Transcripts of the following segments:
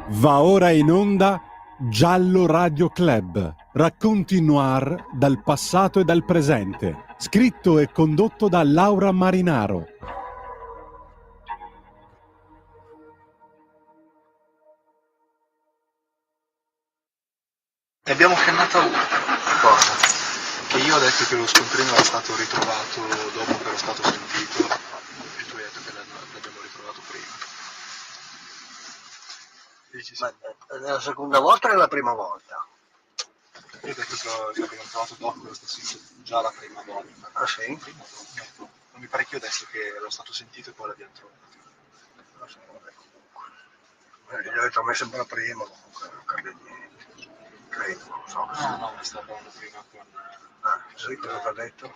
Va ora in onda Giallo Radio Club, racconti noir dal passato e dal presente, scritto e condotto da Laura Marinaro. E abbiamo cannato cosa? Che io ho detto che lo scontrino era stato ritrovato dopo che era stato sentito e tu hai detto che l'abbiamo ritrovato prima. Dici sì. Ma la seconda volta o la prima volta? Io ho detto che l'abbiamo trovato dopo che era stato sentito già la prima volta. Ah sì? Prima o dopo? Non mi pare che io adesso che era stato sentito e poi l'abbiamo trovato. Non so, vabbè, comunque. Gli ho detto a me sembra prima, comunque non cambia niente. Credo, non so. No, mi stavo parlando prima con... Sì, cosa ti ha detto?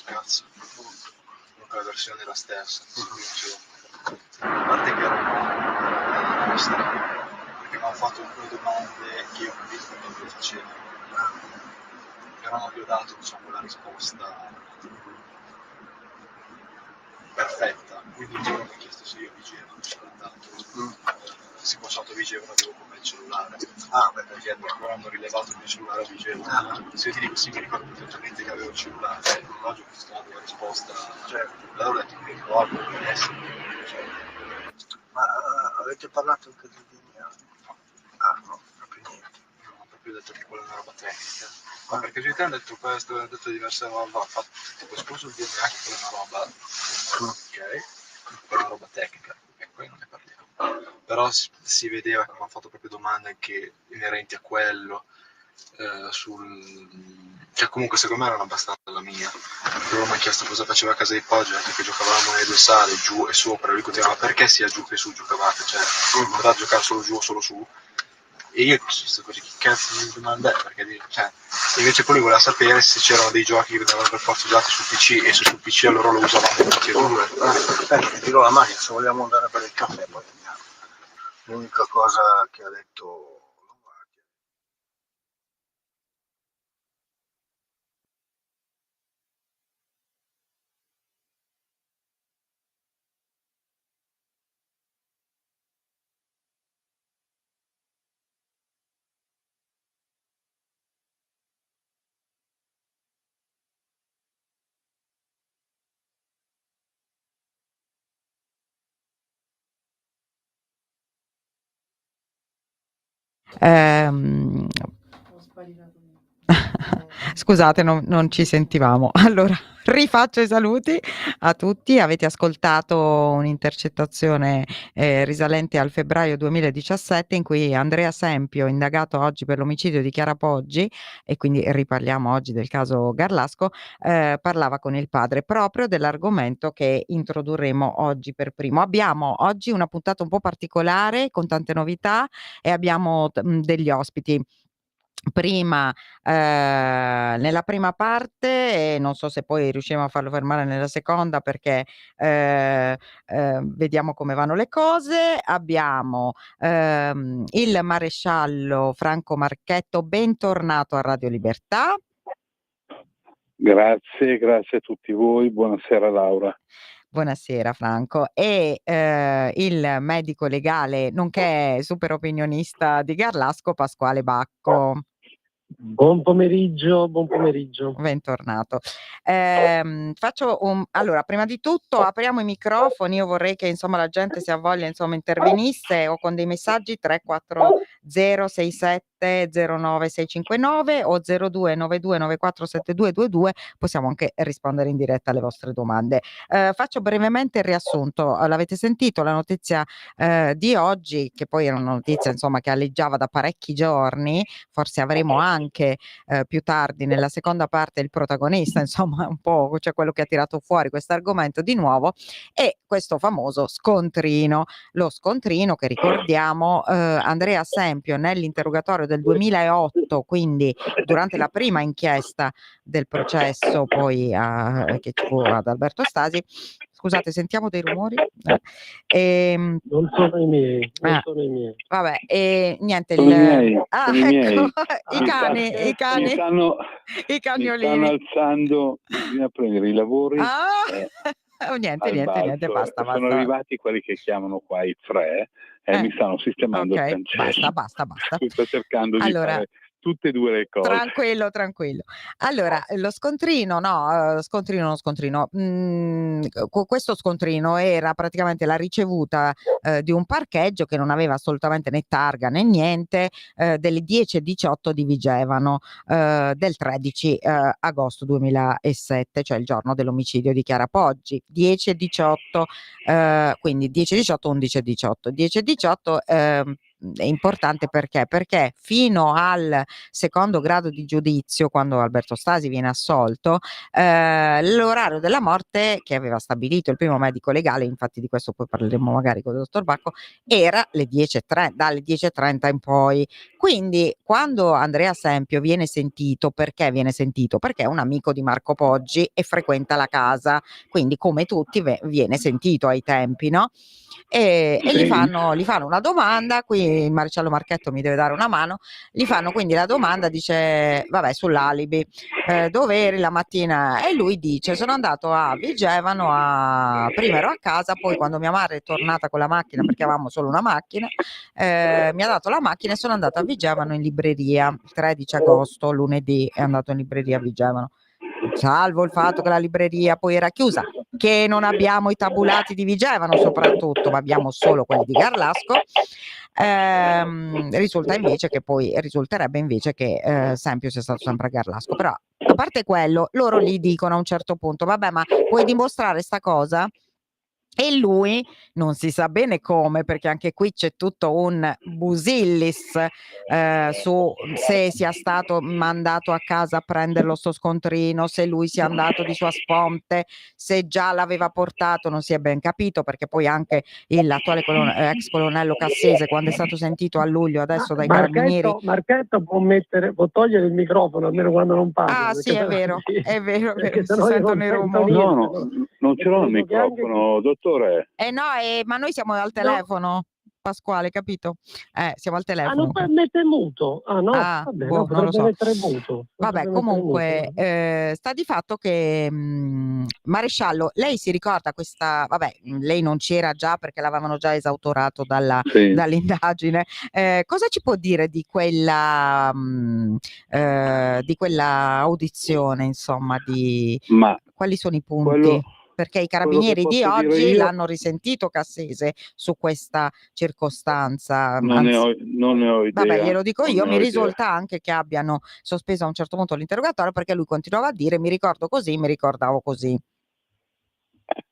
Cazzo. Comunque la versione è la stessa, a parte che era una nostra, perché mi hanno fatto due domande che io capisco che non le facevo, però non vi ho dato, diciamo, la risposta perfetta, quindi il giorno mi ha chiesto se io vigevo, non c'era andato, siccome vigevo non avevo con me il cellulare, perché quando hanno rilevato il mio cellulare vigevo, se io ti dico sì mi ricordo perfettamente che avevo il cellulare, l'orologio che sto dando la risposta, cioè, l'avevo detto che mi ricordo, che adesso, cioè, ma avete parlato anche di DNA? No, proprio niente. Non ho proprio detto che quella è una roba tecnica. Ma per casualità hanno detto questo, hanno detto diverse robe, ha fatto tipo escluso il DNA che quella è una roba, ok, quella è una roba tecnica, e poi non ne parliamo. Però si vedeva che mi hanno fatto proprio domande anche inerenti a quello, cioè comunque secondo me erano abbastanza la mia. Loro mi hanno chiesto cosa faceva a casa di Poggio, ho detto che giocavamo nelle due sale, giù e sopra, lui continuava perché sia giù che su giocavate, cioè non poteva giocare solo giù o solo su. E io sto così, che cazzo di domanda è? Perché cioè, invece poi lui voleva sapere se c'erano dei giochi che venivano per forza usati sul PC e se sul PC allora lo usavamo tutti e due. Tiro la macchina, se vogliamo andare per il caffè poi andiamo. L'unica cosa che ha detto Scusate, non ci sentivamo. Allora, rifaccio i saluti a tutti. Avete ascoltato un'intercettazione risalente al febbraio 2017 in cui Andrea Sempio, indagato oggi per l'omicidio di Chiara Poggi, e quindi riparliamo oggi del caso Garlasco, parlava con il padre proprio dell'argomento che introdurremo oggi per primo. Abbiamo oggi una puntata un po' particolare con tante novità e abbiamo degli ospiti. Prima, nella prima parte, e non so se poi riusciremo a farlo fermare nella seconda perché vediamo come vanno le cose. Abbiamo il maresciallo Franco Marchetto, bentornato a Radio Libertà. Grazie a tutti voi, buonasera Laura. Buonasera Franco. E il medico legale nonché super opinionista di Garlasco, Pasquale Bacco. Buon pomeriggio. Bentornato. Allora, prima di tutto apriamo i microfoni. Io vorrei che insomma la gente si ha voglia intervenisse o con dei messaggi 3406709 o 0292947222. Possiamo anche rispondere in diretta alle vostre domande. Faccio brevemente il riassunto. L'avete sentito la notizia di oggi, che poi era una notizia insomma che alleggiava da parecchi giorni. Forse avremo anche più tardi nella seconda parte il protagonista, insomma un po', cioè quello che ha tirato fuori questo argomento di nuovo, e questo famoso scontrino, lo scontrino che ricordiamo Andrea Sempio nell'interrogatorio del 2008, quindi durante la prima inchiesta del processo poi che ci fu ad Alberto Stasi. Scusate, sentiamo dei rumori? Non sono i miei. Vabbè, e niente. Sono i miei. Ecco, i Mi cani. stanno I cagnolini. alzando, bisogna prendere i lavori. Oh, niente, al niente, niente, balzo. basta, Sono basta. arrivati quelli che chiamano qua i fre e mi stanno sistemando il Ok, cancello. basta. Sto cercando di Allora, fare tutte e due le cose. tranquillo. Allora, lo scontrino, no, scontrino, questo scontrino era praticamente la ricevuta di un parcheggio che non aveva assolutamente né targa né niente, delle 10:18 di Vigevano, del 13 agosto 2007, cioè il giorno dell'omicidio di Chiara Poggi. 10:18, quindi 10:18, 11:18. 10:18 è importante perché fino al secondo grado di giudizio, quando Alberto Stasi viene assolto, l'orario della morte che aveva stabilito il primo medico legale, infatti di questo poi parleremo magari con il dottor Bacco, era le 10:30, dalle 10:30 in poi. Quindi quando Andrea Sempio viene sentito, perché viene sentito? Perché è un amico di Marco Poggi e frequenta la casa, quindi come tutti viene sentito ai tempi, no? E gli fanno una domanda, qui il maresciallo Marchetto mi deve dare una mano, gli fanno quindi la domanda, dice vabbè, sull'alibi, dove eri la mattina? E lui dice sono andato a Vigevano, prima ero a casa, poi quando mia madre è tornata con la macchina, perché avevamo solo una macchina, mi ha dato la macchina e sono andato a Vigevano in libreria, il 13 agosto, lunedì, è andato in libreria a Vigevano. Salvo il fatto che la libreria poi era chiusa, che non abbiamo i tabulati di Vigevano soprattutto, ma abbiamo solo quelli di Garlasco. Risulterebbe invece che Sempio sia stato sempre a Garlasco. Però, a parte quello, loro gli dicono a un certo punto: vabbè, ma puoi dimostrare sta cosa? E lui non si sa bene come, perché anche qui c'è tutto un busillis su se sia stato mandato a casa a prenderlo sto scontrino, se lui sia andato di sua sponte, se già l'aveva portato, non si è ben capito, perché poi anche l'attuale ex colonnello Cassese, quando è stato sentito a luglio adesso dai carabinieri. Marchetto può togliere il microfono almeno quando non parla. Ah sì, è vero, si sennò io sentono non i sento rumori. niente. No, non ce l'ho il microfono, dottore. No, ma noi siamo al telefono, Pasquale, capito? Siamo al Ah, non telefono. mette muto? Ah no, Ah, vabbè, boh, no, non lo potrebbe so. mettere muto. Vabbè, comunque, sta di fatto che maresciallo, lei si ricorda questa, vabbè, lei non c'era già perché l'avevano già esautorato Sì. dall'indagine. Cosa ci può dire di quella audizione, insomma, Ma quali sono i punti? quello Perché i che carabinieri di posso dire oggi io, l'hanno risentito Cassese su questa circostanza, non ne ho vabbè, idea. glielo dico non io, ne mi ho idea. risulta anche che abbiano sospeso a un certo punto l'interrogatorio perché lui continuava a dire mi ricordo così, mi ricordavo così.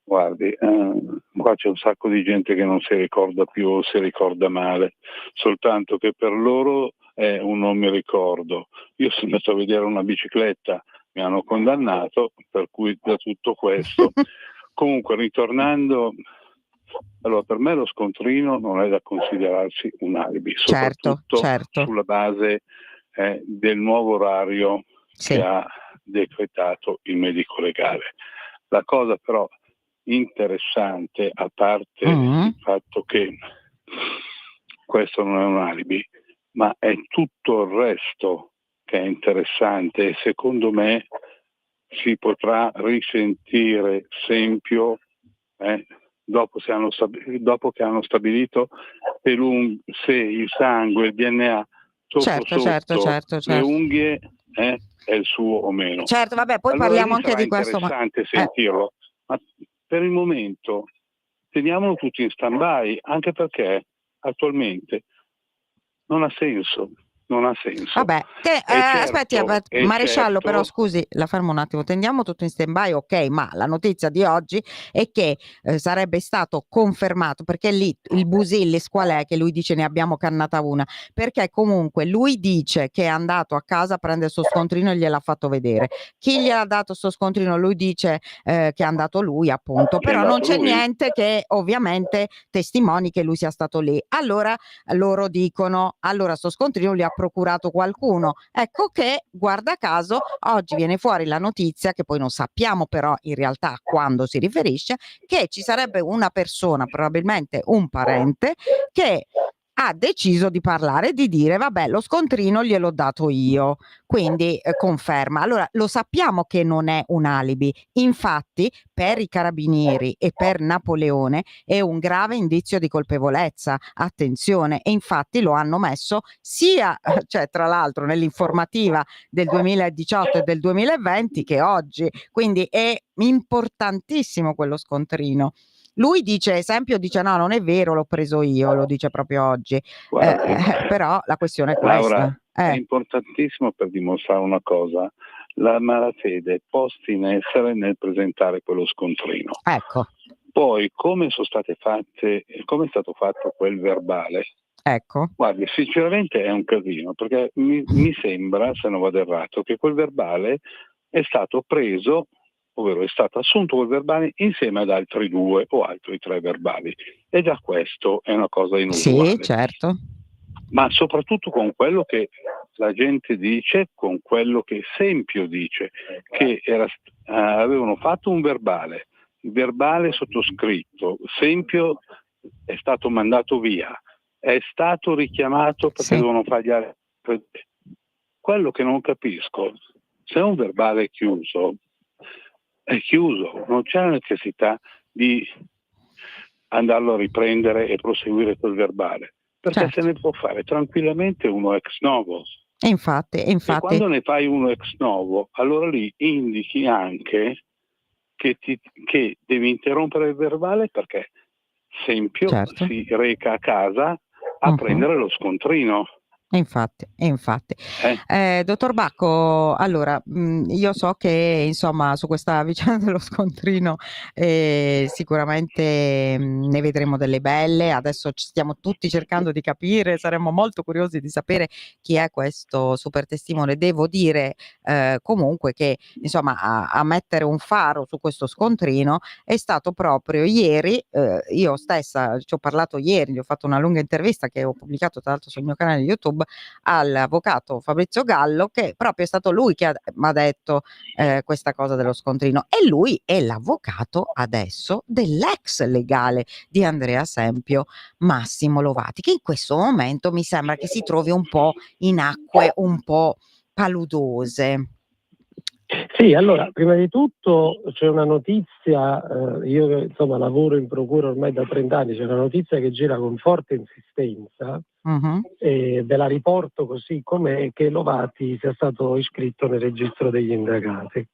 Guardi, qua c'è un sacco di gente che non si ricorda più o si ricorda male, soltanto che per loro è un non mi ricordo. Io sono andato a vedere una bicicletta, mi hanno condannato, per cui da tutto questo. Comunque, ritornando, allora per me lo scontrino non è da considerarsi un alibi, soprattutto certo. sulla base del nuovo orario Sì. che ha decretato il medico legale. La cosa però interessante, a parte il fatto che questo non è un alibi, ma è tutto il resto che è interessante e secondo me si potrà risentire Sempio dopo che hanno stabilito se il sangue, il DNA sotto le unghie è il suo o meno. Certo, vabbè, poi allora, parliamo anche di questo. È interessante sentirlo, ma per il momento teniamolo tutti in stand-by, anche perché attualmente non ha senso. Vabbè, aspetti, maresciallo, certo, però scusi, la fermo un attimo, teniamo tutto in stand-by, ok, ma la notizia di oggi è che sarebbe stato confermato, perché lì il Busillis qual è? Che lui dice ne abbiamo cannata una, perché comunque lui dice che è andato a casa a prendere il suo scontrino e gliel'ha fatto vedere. Chi gliel'ha dato sto scontrino? Lui dice che è andato lui, appunto, però non c'è niente che ovviamente testimoni che lui sia stato lì. Allora loro dicono, allora sto scontrino li ha procurato qualcuno. Ecco che, guarda caso, oggi viene fuori la notizia, che poi non sappiamo però in realtà a quando si riferisce, che ci sarebbe una persona, probabilmente un parente, che ha deciso di parlare, di dire vabbè, lo scontrino gliel'ho dato io, quindi conferma. Allora lo sappiamo che non è un alibi, infatti per i carabinieri e per Napoleone è un grave indizio di colpevolezza, attenzione, e infatti lo hanno messo sia, cioè tra l'altro nell'informativa del 2018 e del 2020 che oggi, quindi è importantissimo quello scontrino. Lui dice no, non è vero, l'ho preso io, lo dice proprio oggi. Guardi, Però la questione è Laura, questa. è importantissimo per dimostrare una cosa: la malafede posta in essere nel presentare quello scontrino. Ecco. Poi, come è stato fatto quel verbale? Ecco. Guardi, sinceramente è un casino, perché mi sembra, se non vado errato, che quel verbale è stato preso, ovvero è stato assunto quel verbale insieme ad altri 2 o altri 3 verbali. E già questo è una cosa inusuale. Sì, certo. Ma soprattutto con quello che la gente dice, con quello che Sempio dice, che avevano fatto un verbale, il verbale sottoscritto, Sempio è stato mandato via, è stato richiamato perché dovevano fargli altri. Quello che non capisco, se un verbale è chiuso, non c'è la necessità di andarlo a riprendere e proseguire quel verbale, perché se ne può fare tranquillamente uno ex novo. Infatti. E quando ne fai uno ex novo, allora lì indichi anche che devi interrompere il verbale, perché Sempio si reca a casa a prendere lo scontrino. Infatti. Dottor Bacco, allora io so che insomma su questa vicenda dello scontrino sicuramente ne vedremo delle belle. Adesso stiamo tutti cercando di capire, saremmo molto curiosi di sapere chi è questo super testimone. Devo dire comunque che insomma a mettere un faro su questo scontrino è stato proprio ieri. Io stessa ci ho parlato ieri, gli ho fatto una lunga intervista che ho pubblicato tra l'altro sul mio canale YouTube, all'avvocato Fabrizio Gallo, che proprio è stato lui che mi ha detto questa cosa dello scontrino, e lui è l'avvocato adesso dell'ex legale di Andrea Sempio, Massimo Lovati, che in questo momento mi sembra che si trovi un po' in acque un po' paludose. Sì, allora, prima di tutto c'è una notizia, io insomma lavoro in procura ormai da 30 anni, c'è una notizia che gira con forte insistenza, ve la riporto così com'è, che Lovati sia stato iscritto nel registro degli indagati.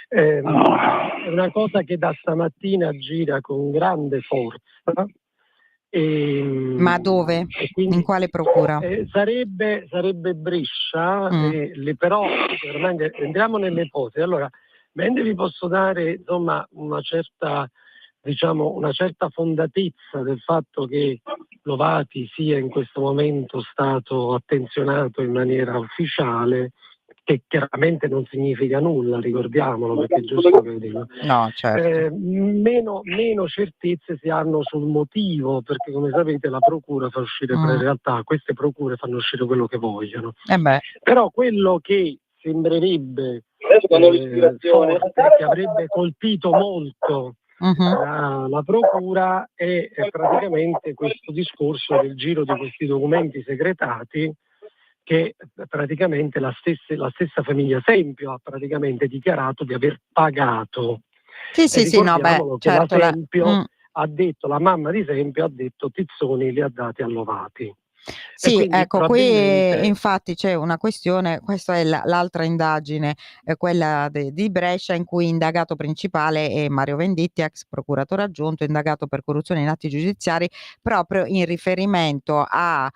È una cosa che da stamattina gira con grande forza. Ma dove? Quindi, in quale procura? Sarebbe Brescia, però veramente entriamo nelle ipotesi. Allora, mentre vi posso dare insomma una certa fondatezza del fatto che Lovati sia in questo momento stato attenzionato in maniera ufficiale, che chiaramente non significa nulla, ricordiamolo, perché è giusto che dico. No, certo. Meno certezze si hanno sul motivo, perché come sapete la procura fa uscire, in realtà queste procure fanno uscire quello che vogliono. Però quello che sembrerebbe forte, che avrebbe colpito molto la procura è praticamente questo discorso del giro di questi documenti segretati, che praticamente la stessa famiglia Sempio ha praticamente dichiarato di aver pagato. Ricordiamolo che certo, la Sempio ha detto, la mamma di Sempio ha detto Tizzoni li ha dati a Lovati. Sì, ecco, qui infatti c'è una questione, questa è l'altra indagine, quella di Brescia, in cui indagato principale è Mario Venditti, ex procuratore aggiunto, indagato per corruzione in atti giudiziari, proprio in riferimento a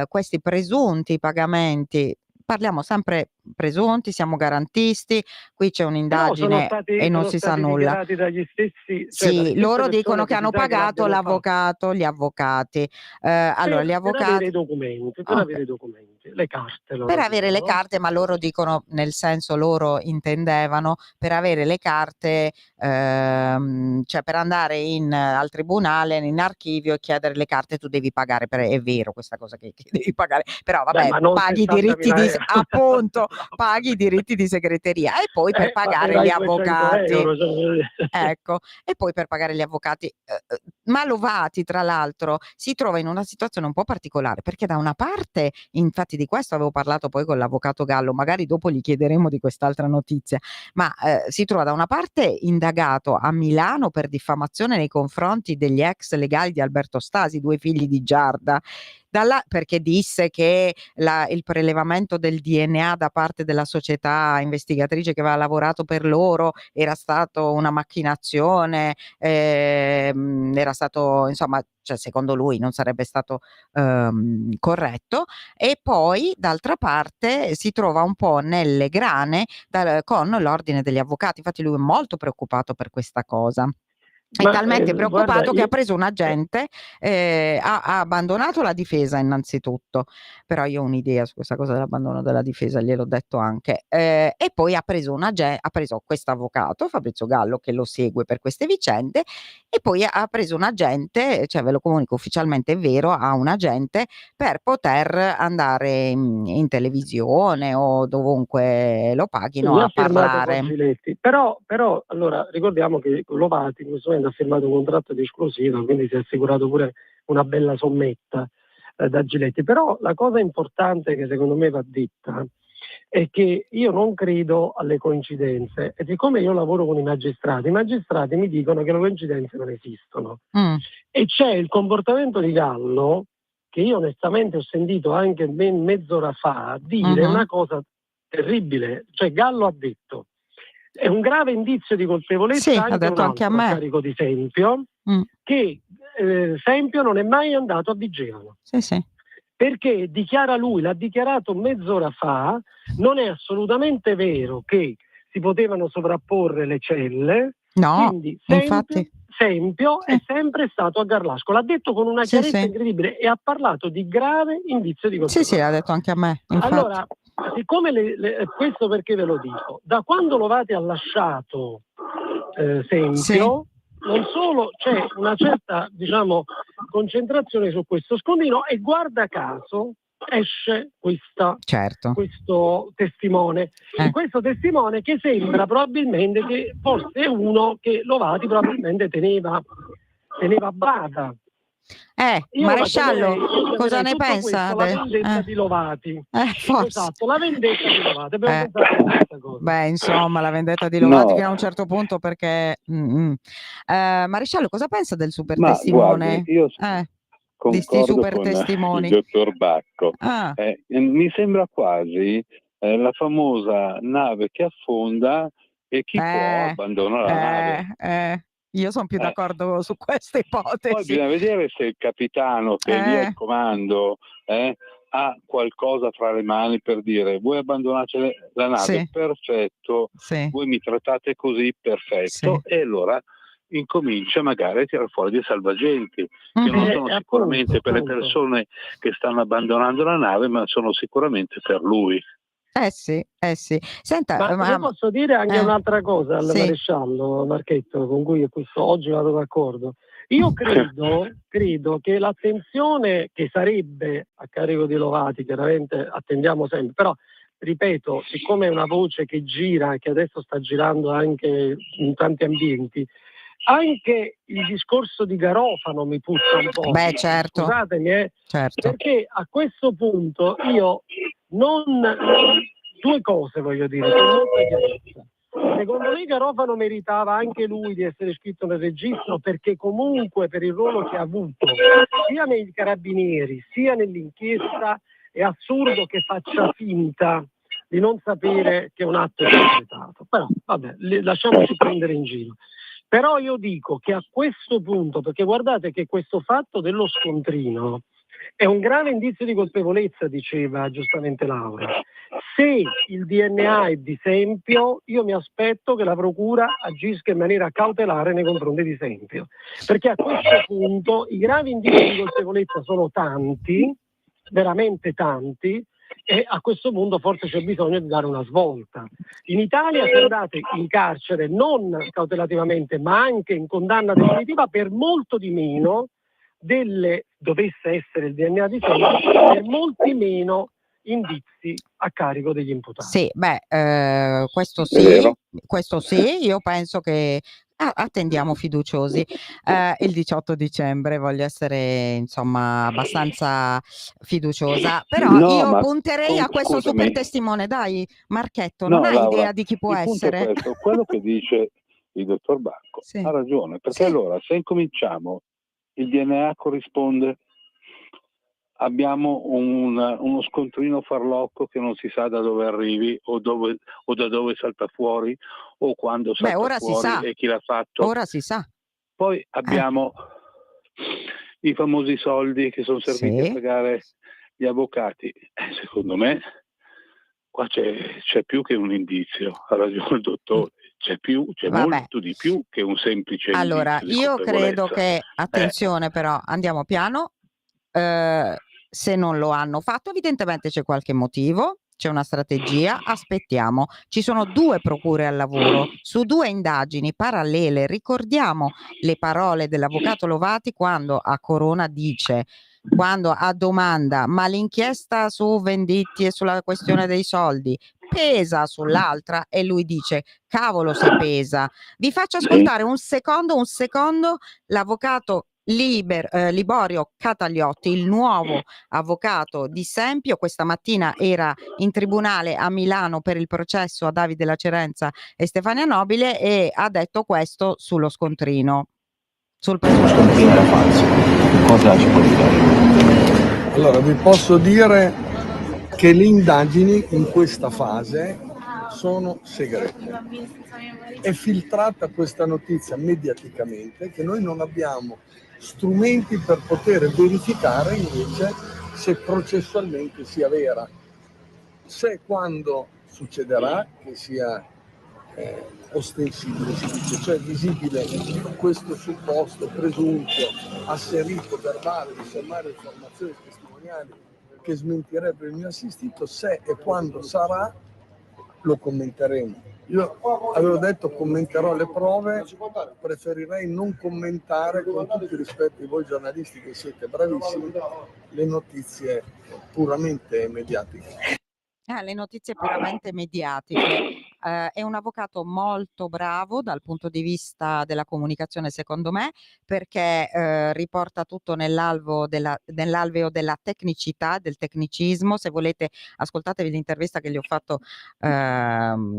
questi presunti pagamenti. Parliamo sempre presunti, siamo garantisti, qui c'è un'indagine e non si sa nulla. Dagli stessi, sì, loro dicono che hanno pagato gli avvocati. Allora, gli avvocati. Per avere documenti. le carte. Per avere le carte, ma loro dicono, nel senso loro intendevano, per avere le carte, cioè per andare al tribunale, in archivio e chiedere le carte tu devi pagare, è vero questa cosa che devi pagare, però vabbè, paghi i diritti di appunto, paghi i diritti di segreteria e poi per pagare gli avvocati. Ecco, e poi per pagare gli avvocati. Ma Lovati, tra l'altro, si trova in una situazione un po' particolare, perché da una parte, infatti di questo avevo parlato poi con l'avvocato Gallo, magari dopo gli chiederemo di quest'altra notizia, ma si trova da una parte indagato a Milano per diffamazione nei confronti degli ex legali di Alberto Stasi, 2 figli di Giarda, perché disse che il prelevamento del DNA da parte della società investigatrice che aveva lavorato per loro era stato una macchinazione, era stato, insomma, cioè secondo lui non sarebbe stato corretto, e poi d'altra parte si trova un po' nelle grane con l'ordine degli avvocati, infatti lui è molto preoccupato per questa cosa. È talmente preoccupato che ha preso un agente, ha abbandonato la difesa innanzitutto, però io ho un'idea su questa cosa dell'abbandono della difesa, gliel'ho detto anche, e poi ha preso questo avvocato, Fabrizio Gallo, che lo segue per queste vicende, e poi ha preso un agente, cioè ve lo comunico ufficialmente, è vero, ha un agente per poter andare in televisione o dovunque lo paghino a parlare. Però allora ricordiamo che Lovati in questo momento ha firmato un contratto di esclusiva, quindi si è assicurato pure una bella sommetta da Giletti. Però la cosa importante che secondo me va detta è che io non credo alle coincidenze, e siccome io lavoro con i magistrati mi dicono che le coincidenze non esistono. E c'è il comportamento di Gallo, che io onestamente ho sentito anche mezz'ora fa dire una cosa terribile, cioè Gallo ha detto: è un grave indizio di colpevolezza, sì, anche ha detto anche a me, carico di Sempio, che Sempio non è mai andato a Vigevano. Sì. Perché dichiara lui, l'ha dichiarato mezz'ora fa, non è assolutamente vero che si potevano sovrapporre le celle, no, quindi infatti Sempio è sempre stato a Garlasco, l'ha detto con una chiarezza incredibile e ha parlato di grave indizio di colpevolezza. Sì, l'ha detto anche a me, infatti. Allora, siccome questo perché ve lo dico, da quando Lovati ha lasciato Sempio, non solo c'è una certa, concentrazione su questo scondino, e guarda caso esce questo testimone. Questo testimone che sembra probabilmente che fosse uno che Lovati probabilmente teneva a bada. Maresciallo, cosa ne pensa? La vendetta di Lovati. Forse. Esatto, la vendetta di Lovati. Abbiamo pensato a questa cosa. Beh, insomma, la vendetta di Lovati fino a un certo punto, perché Maresciallo, cosa pensa del super testimone? Guardi, io concordo con il dottor Bacco. Mi sembra quasi la famosa nave che affonda e chi può abbandona la nave. Io sono più d'accordo su questa ipotesi. Poi bisogna vedere se il capitano che è lì al comando ha qualcosa fra le mani per dire: voi abbandonate la nave, perfetto, voi mi trattate così, perfetto, e allora incomincia magari a tirare fuori dei salvagenti, che non sono sicuramente per le persone che stanno abbandonando la nave, ma sono sicuramente per lui. Sì. Senta, ma io posso dire anche un'altra cosa al maresciallo Marchetto, con cui oggi vado d'accordo. Io credo che l'attenzione che sarebbe a carico di Lovati, chiaramente attendiamo sempre, però ripeto, siccome è una voce che gira e che adesso sta girando anche in tanti ambienti, anche il discorso di Garofano mi puzza un po'. Beh, certo. Scusatemi, perché a questo punto io due cose voglio dire con molta chiarezza. Secondo me Garofano meritava anche lui di essere iscritto nel registro, perché comunque per il ruolo che ha avuto sia nei carabinieri sia nell'inchiesta è assurdo che faccia finta di non sapere che un atto è completato. Però vabbè, lasciamoci prendere in giro. Però io dico che a questo punto, perché guardate che questo fatto dello scontrino è un grave indizio di colpevolezza, diceva giustamente Laura. Se il DNA è di Sempio, io mi aspetto che la procura agisca in maniera cautelare nei confronti di Sempio, perché a questo punto i gravi indizi di colpevolezza sono tanti, veramente tanti, E a questo punto forse c'è bisogno di dare una svolta. In Italia si andate in carcere non cautelativamente, ma anche in condanna definitiva per molto di meno dovesse essere il DNA di Sembri, per molti meno indizi a carico degli imputati. Sì, questo sì, io penso che attendiamo fiduciosi il 18 dicembre, voglio essere insomma abbastanza fiduciosa, però io punterei a questo super testimone, dai Marchetto, non hai idea di chi può essere? Punto è quello che dice il dottor Bacco ha ragione, perché allora se incominciamo il DNA corrisponde, abbiamo uno scontrino farlocco che non si sa da dove arrivi o da dove salta fuori o quando salta ora fuori si sa. e chi l'ha fatto. Ora si sa. Poi abbiamo i famosi soldi che sono serviti a pagare gli avvocati. Secondo me qua c'è più che un indizio, ha ragione il dottore. C'è molto di più che un semplice allora, indizio di io credo colpevolezza. che, attenzione però, andiamo piano, se non lo hanno fatto evidentemente c'è qualche motivo, c'è una strategia, aspettiamo. Ci sono 2 procure al lavoro su 2 indagini parallele. Ricordiamo le parole dell'avvocato Lovati quando a Corona dice, quando a domanda ma l'inchiesta su Venditti e sulla questione dei soldi pesa sull'altra, e lui dice cavolo se pesa. Vi faccio ascoltare un secondo l'avvocato Liborio Cataliotti, il nuovo avvocato di Sempio. Questa mattina era in tribunale a Milano per il processo a Davide Lacerenza e Stefania Nobile e ha detto questo sullo scontrino. Sul preso scontrino era falso. Cosa ci può dire? Allora, vi posso dire che le indagini in questa fase sono segrete. È filtrata questa notizia mediaticamente, che noi non abbiamo strumenti per poter verificare invece se processualmente sia vera. Se quando succederà che sia ostensibile, si dice, cioè visibile questo supposto presunto asserito verbale di sommarie informazioni testimoniali che smentirebbe il mio assistito, se e quando sarà lo commenteremo. Io avevo detto commenterò le prove, preferirei non commentare, con tutto il rispetto di voi giornalisti che siete bravissimi, le notizie puramente mediatiche. Le notizie puramente mediatiche. È un avvocato molto bravo dal punto di vista della comunicazione, secondo me, perché riporta tutto nell'alveo della tecnicità, del tecnicismo. Se volete, ascoltatevi l'intervista che gli ho fatto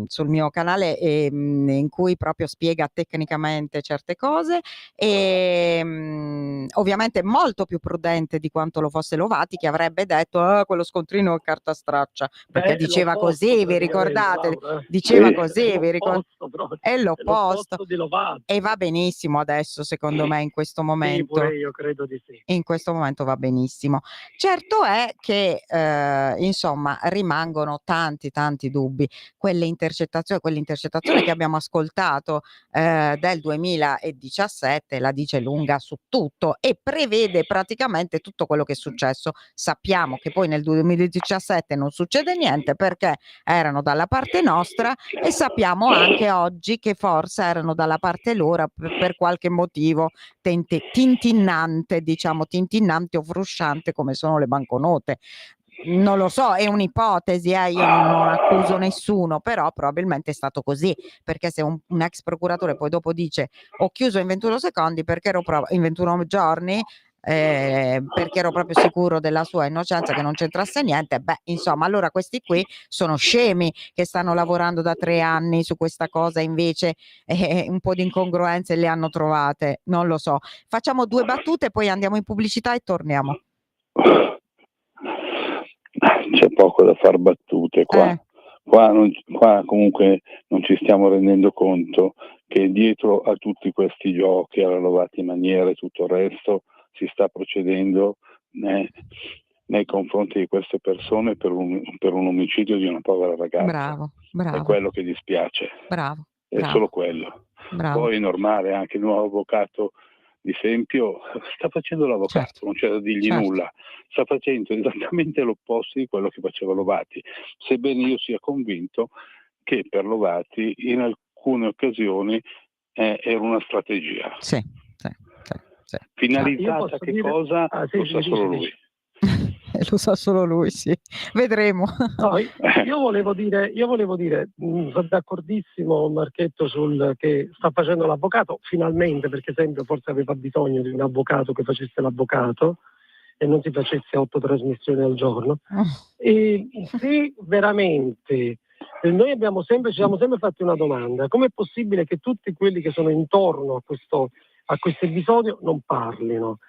sul mio canale in cui proprio spiega tecnicamente certe cose e ovviamente molto più prudente di quanto lo fosse Lovati, che avrebbe detto quello scontrino è carta straccia, perché diceva così, vi ricordate? Laura, diceva così, vi ricordate? È l'opposto di Lovati. E va benissimo adesso, secondo me, in questo momento. Sì, pure io credo di sì. In questo momento va benissimo. Certo è che insomma rimangono tanti dubbi. Quell'intercettazione che abbiamo ascoltato del 2017 la dice lunga su tutto e prevede praticamente tutto quello che è successo. Sappiamo che poi nel 2017 non succede niente perché erano dalla parte nostra e sappiamo anche oggi che forse erano dalla parte loro per qualche motivo tintinnante, diciamo tintinnante o frusciante come sono le banconote. Non lo so, è un'ipotesi, io non accuso nessuno, però probabilmente è stato così, perché se un ex procuratore poi dopo dice ho chiuso in 21 secondi perché ero in 21 giorni perché ero proprio sicuro della sua innocenza, che non c'entrasse niente, insomma, allora questi qui sono scemi che stanno lavorando da 3 anni su questa cosa, invece un po' di incongruenze le hanno trovate, non lo so. Facciamo 2 battute, poi andiamo in pubblicità e torniamo. C'è poco da far battute qua. Qua comunque non ci stiamo rendendo conto che dietro a tutti questi giochi, alla Lovati maniera e tutto il resto, si sta procedendo nei confronti di queste persone per un omicidio di una povera ragazza. Bravo. È quello che dispiace. Bravo. È solo quello. Bravo. Poi è normale, anche il nuovo avvocato di esempio, sta facendo l'avvocato, Certo. non c'è da dirgli Certo. nulla, sta facendo esattamente l'opposto di quello che faceva Lovati, sebbene io sia convinto che per Lovati in alcune occasioni era una strategia. Sì, sì, sì. Finalizzata a che cosa? Lo sa solo lui. Lo sa solo lui, sì. Vedremo. No, io volevo dire, sono d'accordissimo Marchetto sul che sta facendo l'avvocato, finalmente, perché sempre forse aveva bisogno di un avvocato che facesse l'avvocato e non si facesse 8 trasmissioni al giorno. E se veramente noi ci siamo sempre fatti una domanda: com'è possibile che tutti quelli che sono intorno a questo episodio non parlino?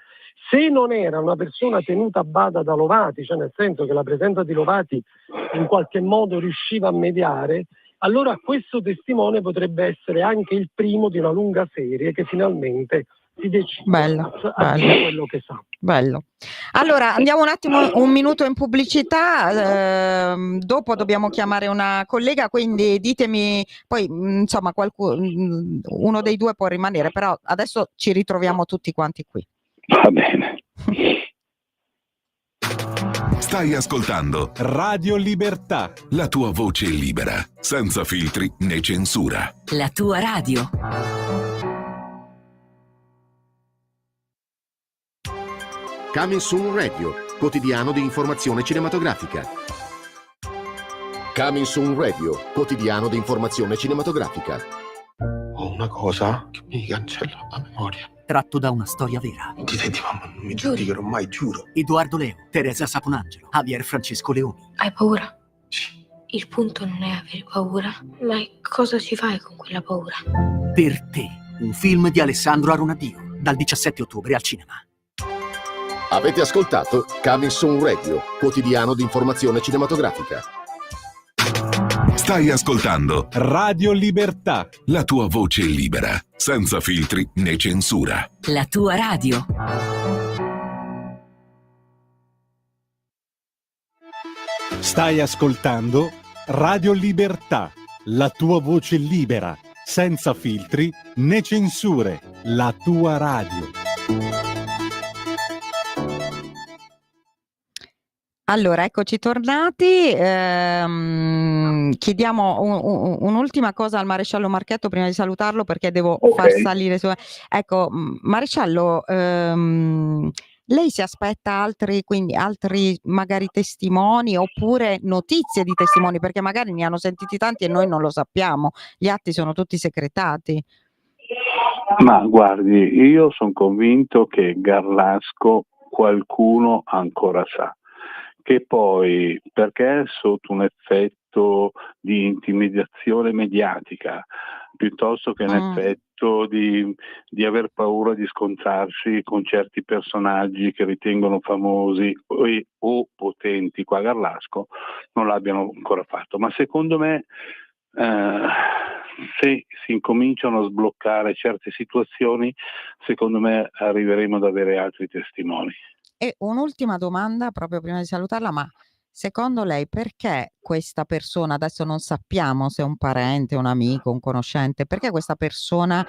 Se non era una persona tenuta a bada da Lovati, cioè nel senso che la presenza di Lovati in qualche modo riusciva a mediare, allora questo testimone potrebbe essere anche il primo di una lunga serie che finalmente si decide a dire quello che sa. Bello. Allora andiamo un attimo, un minuto in pubblicità, dopo dobbiamo chiamare una collega, quindi ditemi poi insomma uno dei due può rimanere, però adesso ci ritroviamo tutti quanti qui. Va bene. Stai ascoltando Radio Libertà, la tua voce libera, senza filtri né censura. La tua radio. Coming Soon Radio, quotidiano di informazione cinematografica. Coming Soon Radio, quotidiano di informazione cinematografica. Ho una cosa che mi cancella la memoria. Tratto da una storia vera. Ti senti, mamma, non mi giudicherò mai, giuro. Edoardo Leo, Teresa Saponangelo, Javier Francesco Leoni. Hai paura? Sì. Il punto non è avere paura, ma cosa ci fai con quella paura? Per te, un film di Alessandro Aronadio, dal 17 ottobre al cinema. Avete ascoltato Coming Soon Radio, quotidiano di informazione cinematografica. Stai ascoltando Radio Libertà, la tua voce libera, senza filtri né censura. La tua radio. stai ascoltando Radio Libertà, la tua voce libera, senza filtri né censure, la tua radio. Allora, eccoci tornati. Chiediamo un'ultima cosa al maresciallo Marchetto prima di salutarlo, perché devo far salire su. Ecco, maresciallo, lei si aspetta altri magari testimoni oppure notizie di testimoni, perché magari ne hanno sentiti tanti e noi non lo sappiamo. Gli atti sono tutti segretati. Ma guardi, io sono convinto che Garlasco qualcuno ancora sa. Che poi, perché sotto un effetto di intimidazione mediatica, piuttosto che un effetto di aver paura di scontrarsi con certi personaggi che ritengono famosi o potenti qua a Garlasco, non l'abbiano ancora fatto. Ma secondo me, se si incominciano a sbloccare certe situazioni, secondo me arriveremo ad avere altri testimoni. E un'ultima domanda proprio prima di salutarla, ma secondo lei perché questa persona, adesso non sappiamo se è un parente, un amico, un conoscente, perché questa persona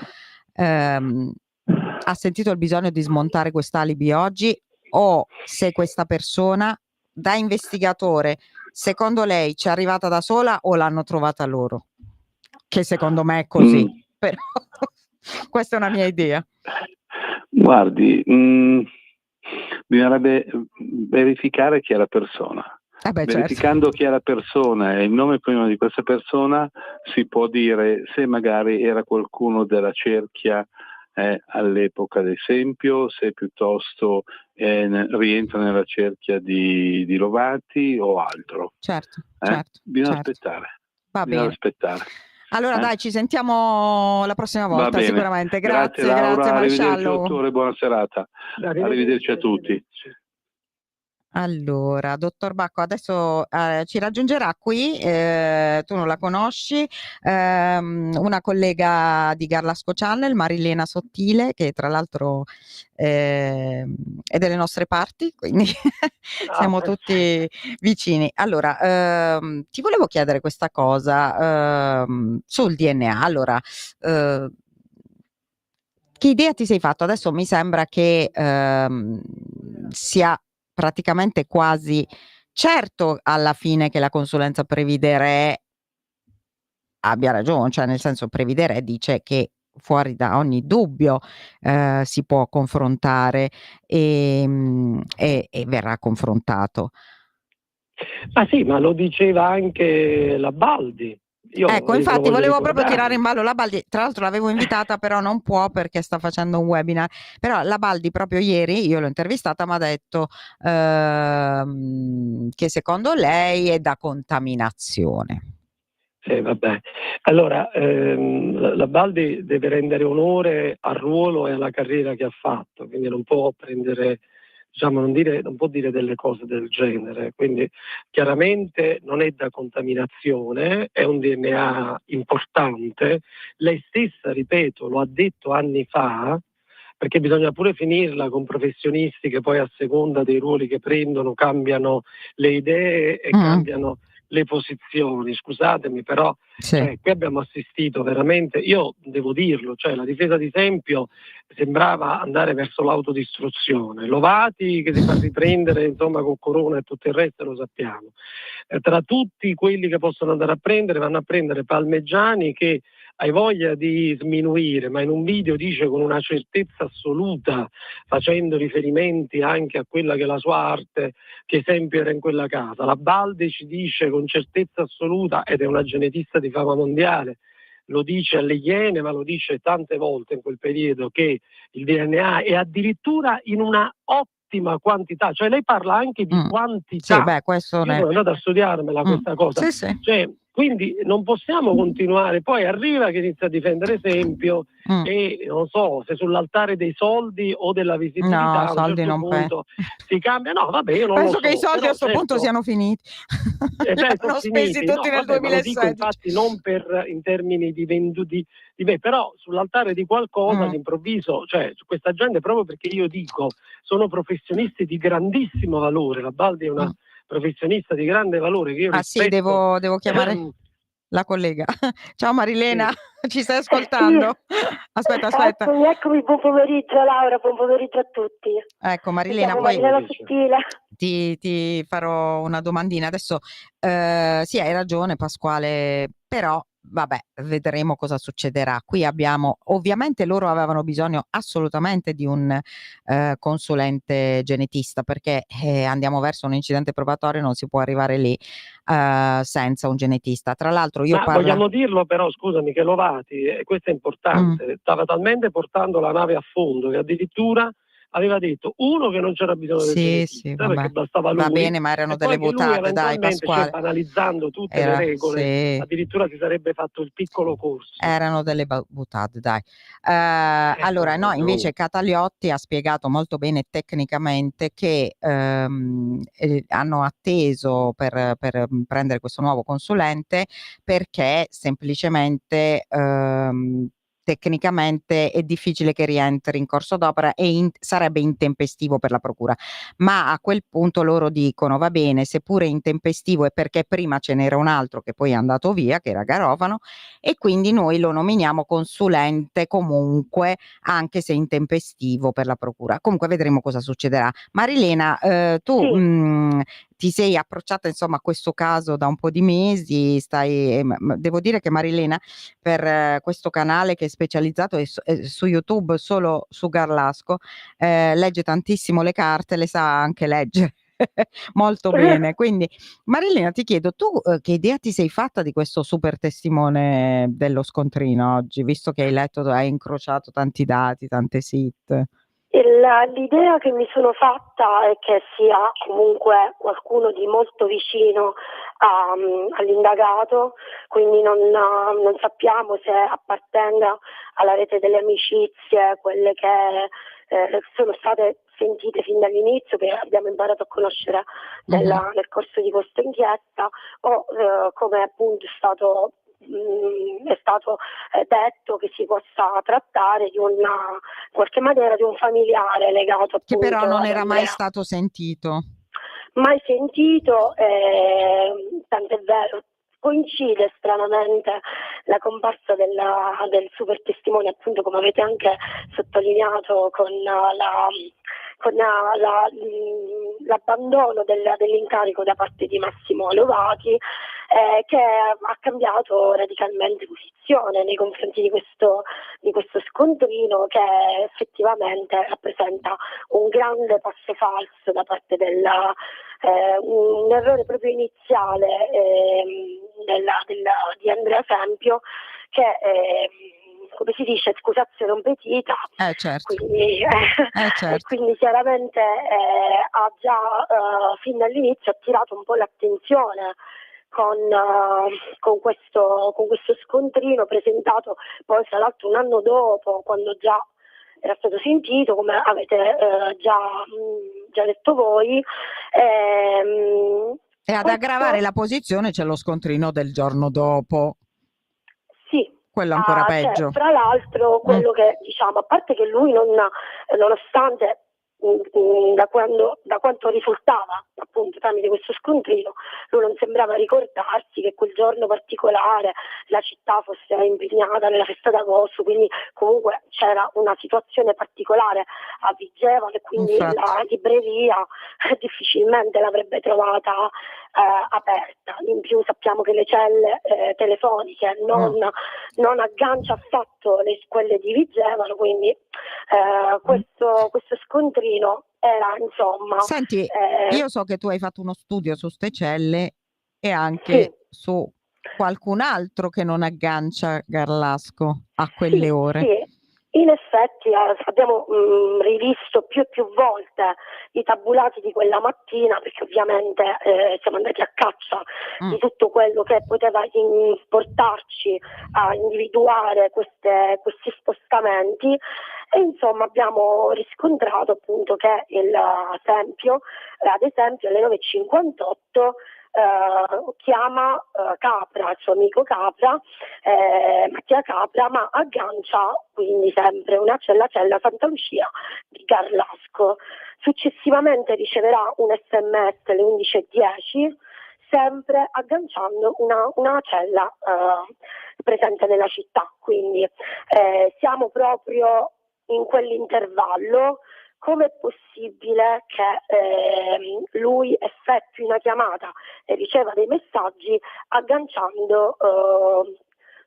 ha sentito il bisogno di smontare quest'alibi oggi, o se questa persona da investigatore, secondo lei ci è arrivata da sola o l'hanno trovata loro? Che secondo me è così, però questa è una mia idea. Guardi, bisognerebbe verificare chi è la persona. Verificando certo chi è la persona e il nome prima di questa persona, si può dire se magari era qualcuno della cerchia all'epoca d'esempio, se piuttosto rientra nella cerchia di Lovati o altro. Certo. Bisogna aspettare. Va bene. Aspettare. Allora dai, ci sentiamo la prossima volta sicuramente. Grazie Laura, maresciallo. Arrivederci dottore, buona serata. Arrivederci a tutti. Allora, dottor Bacco, adesso ci raggiungerà qui, tu non la conosci, una collega di Garlasco Channel, Marilena Sottile, che tra l'altro è delle nostre parti, quindi siamo tutti vicini. Allora, ti volevo chiedere questa cosa sul DNA. Allora, che idea ti sei fatto? Adesso mi sembra che sia praticamente quasi certo alla fine che la consulenza Previdere abbia ragione, cioè nel senso Previdere dice che fuori da ogni dubbio si può confrontare e verrà confrontato. Ma sì, ma lo diceva anche la Baldi. Ecco, infatti volevo proprio tirare in ballo la Baldi, tra l'altro l'avevo invitata, però non può perché sta facendo un webinar, però la Baldi proprio ieri, io l'ho intervistata, mi ha detto che secondo lei è da contaminazione. Sì, vabbè. Allora, la Baldi deve rendere onore al ruolo e alla carriera che ha fatto, quindi non può prendere, diciamo, non può dire delle cose del genere. Quindi chiaramente non è da contaminazione, è un DNA importante. Lei stessa, ripeto, lo ha detto anni fa, perché bisogna pure finirla con professionisti che poi a seconda dei ruoli che prendono cambiano le idee e cambiano le posizioni. Scusatemi, però qui abbiamo assistito veramente, io devo dirlo, cioè la difesa di Tempio sembrava andare verso l'autodistruzione. Lovati che si fa riprendere insomma con Corona e tutto il resto lo sappiamo. Tra tutti quelli che possono andare a prendere, vanno a prendere Palmegiani che hai voglia di sminuire, ma in un video dice con una certezza assoluta, facendo riferimenti anche a quella che è la sua arte, che Tempio era in quella casa. La Baldi ci dice con certezza assoluta, ed è una genetista di fama mondiale, lo dice alle Iene, ma lo dice tante volte in quel periodo, che il DNA è addirittura in una ottima quantità, cioè lei parla anche di quantità. Sì, beh, questo io sono andato a studiarmela questa cosa. Sì, sì. Cioè, quindi non possiamo continuare, poi arriva che inizia a difendere Tempio e non so se sull'altare dei soldi o della visibilità a un soldi certo non punto si cambia. No, vabbè, io non penso lo so. che i soldi però, a questo punto siano finiti. sono spesi tutti nel vabbè, 2016. ma lo dico infatti non in termini di venduti di me, però sull'altare di qualcosa all'improvviso, cioè questa gente, proprio perché io dico sono professionisti di grandissimo valore, la Baldi è una professionista di grande valore che io rispetto. Sì, devo chiamare la collega. Ciao Marilena, ci stai ascoltando? Aspetta. Eccomi, buon pomeriggio Laura, buon pomeriggio a tutti. Ecco Marilena, poi Marilena Sottile. ti farò una domandina. Adesso sì, hai ragione Pasquale, però vabbè, vedremo cosa succederà. Qui abbiamo, ovviamente loro avevano bisogno assolutamente di un consulente genetista, perché andiamo verso un incidente probatorio, non si può arrivare lì senza un genetista. Tra l'altro vogliamo dirlo però, scusami, che Lovati, e questo è importante, stava talmente portando la nave a fondo che addirittura aveva detto che non c'era bisogno del genetista, perché bastava lui. Va bene, ma erano delle buttate, dai Pasquale. Cioè, analizzando tutte le regole, addirittura si sarebbe fatto il piccolo corso. Erano delle buttate, dai. Allora, no, invece Cataliotti ha spiegato molto bene tecnicamente che hanno atteso per prendere questo nuovo consulente perché semplicemente tecnicamente è difficile che rientri in corso d'opera e sarebbe intempestivo per la procura, ma a quel punto loro dicono va bene, seppure intempestivo è perché prima ce n'era un altro che poi è andato via, che era Garofano, e quindi noi lo nominiamo consulente comunque, anche se intempestivo per la procura. Comunque vedremo cosa succederà. Marilena, tu ti sei approcciata insomma a questo caso da un po' di mesi, devo dire che Marilena per questo canale che è specializzato su YouTube solo su Garlasco legge tantissimo le carte, le sa anche leggere molto bene. Quindi Marilena, ti chiedo, tu che idea ti sei fatta di questo super testimone dello scontrino oggi, visto che hai letto, hai incrociato tanti dati, tante sit? L'idea che mi sono fatta è che sia comunque qualcuno di molto vicino all'indagato, quindi non sappiamo se appartenga alla rete delle amicizie, quelle che sono state sentite fin dall'inizio, che abbiamo imparato a conoscere nel corso di questa inchiesta, o come appunto è stato detto che si possa trattare di in qualche maniera di un familiare legato appunto, che però non era mai Andrea. stato sentito. Mai sentito, tant'è vero, coincide stranamente la comparsa del super testimone, appunto come avete anche sottolineato, con l'abbandono dell'incarico da parte di Massimo Lovati, che ha cambiato radicalmente posizione nei confronti di questo scontrino, che effettivamente rappresenta un grande passo falso da parte un errore proprio iniziale di Andrea Sempio, che come si dice, scusazio non petita, certo. Quindi, certo. E quindi chiaramente ha già fin dall'inizio attirato un po' l'attenzione con questo scontrino, presentato poi tra l'altro un anno dopo, quando già era stato sentito, come avete già detto voi. E ad aggravare la posizione c'è lo scontrino del giorno dopo. Sì. Quello ancora peggio. Fra l'altro, quello che diciamo, a parte che lui nonostante da quanto risultava appunto tramite questo scontrino, lui non sembrava ricordarsi che quel giorno particolare la città fosse impegnata nella festa d'agosto, quindi comunque c'era una situazione particolare a Vigevano e quindi la libreria difficilmente l'avrebbe trovata aperta. In più sappiamo che le celle telefoniche non aggancia affatto quelle di Vigevano, quindi questo scontrino era, insomma. Senti, io so che tu hai fatto uno studio su ste celle e anche su qualcun altro che non aggancia Garlasco a quelle ore. Sì. In effetti abbiamo rivisto più e più volte i tabulati di quella mattina, perché ovviamente siamo andati a caccia di tutto quello che poteva portarci a individuare questi spostamenti, e insomma abbiamo riscontrato appunto che il Sempio, ad esempio alle 9:58 chiama Capra, il suo amico Capra, Mattia Capra, ma aggancia quindi sempre la cella Santa Lucia di Garlasco. Successivamente riceverà un SMS alle 11:10, sempre agganciando una cella presente nella città. Quindi siamo proprio in quell'intervallo. Com'è possibile che lui effettui una chiamata e riceva dei messaggi agganciando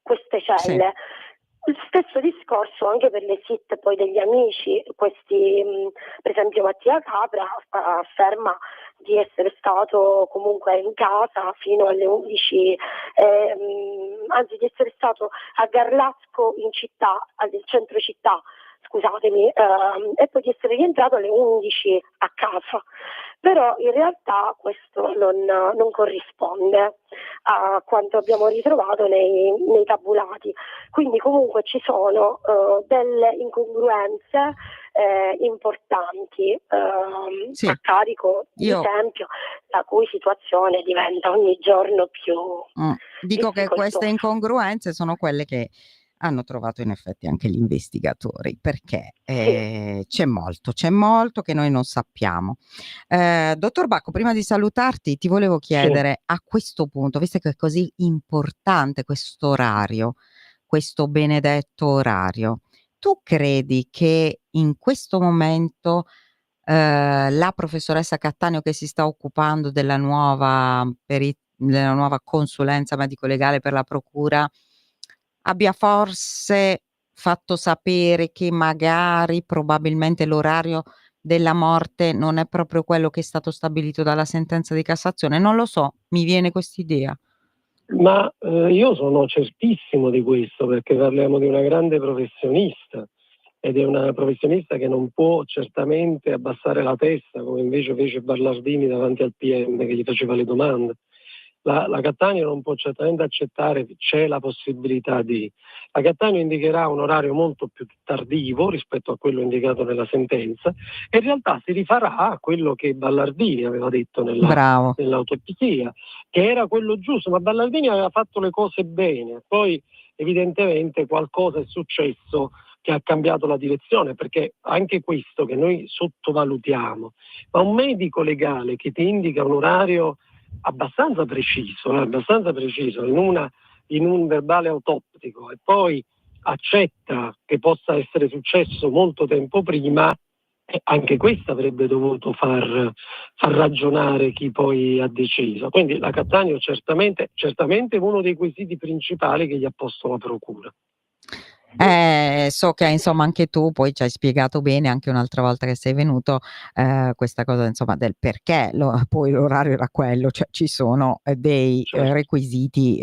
queste celle? Sì. Il stesso discorso anche per le SIT poi degli amici. Questi, per esempio Mattia Capra afferma di essere stato comunque in casa fino alle 11, anzi di essere stato a Garlasco in città, al centro città, scusatemi, e poi di essere rientrato alle 11 a casa. Però in realtà questo non corrisponde a quanto abbiamo ritrovato nei tabulati. Quindi comunque ci sono delle incongruenze importanti a carico di Sempio, la cui situazione diventa ogni giorno più dico che queste incongruenze sono quelle che hanno trovato in effetti anche gli investigatori, perché c'è molto che noi non sappiamo. Dottor Bacco, prima di salutarti ti volevo chiedere a questo punto, visto che è così importante questo orario, questo benedetto orario, tu credi che in questo momento la professoressa Cattaneo, che si sta occupando della nuova consulenza medico-legale per la procura, abbia forse fatto sapere che magari probabilmente l'orario della morte non è proprio quello che è stato stabilito dalla sentenza di Cassazione? Non lo so, mi viene quest'idea. Ma io sono certissimo di questo, perché parliamo di una grande professionista, ed è una professionista che non può certamente abbassare la testa, come invece fece Ballardini davanti al PM che gli faceva le domande. La Cattaneo non può certamente accettare, c'è la possibilità la Cattaneo indicherà un orario molto più tardivo rispetto a quello indicato nella sentenza, e in realtà si rifarà a quello che Ballardini aveva detto nell'autopsia, che era quello giusto, ma Ballardini aveva fatto le cose bene, poi evidentemente qualcosa è successo che ha cambiato la direzione, perché anche questo che noi sottovalutiamo, ma un medico legale che ti indica un orario abbastanza preciso in un verbale autoptico, e poi accetta che possa essere successo molto tempo prima, anche questo avrebbe dovuto far ragionare chi poi ha deciso. Quindi la Cattaneo certamente è uno dei quesiti principali che gli ha posto la procura. So che insomma anche tu poi ci hai spiegato bene anche un'altra volta che sei venuto questa cosa insomma del perché poi l'orario era quello, cioè ci sono dei requisiti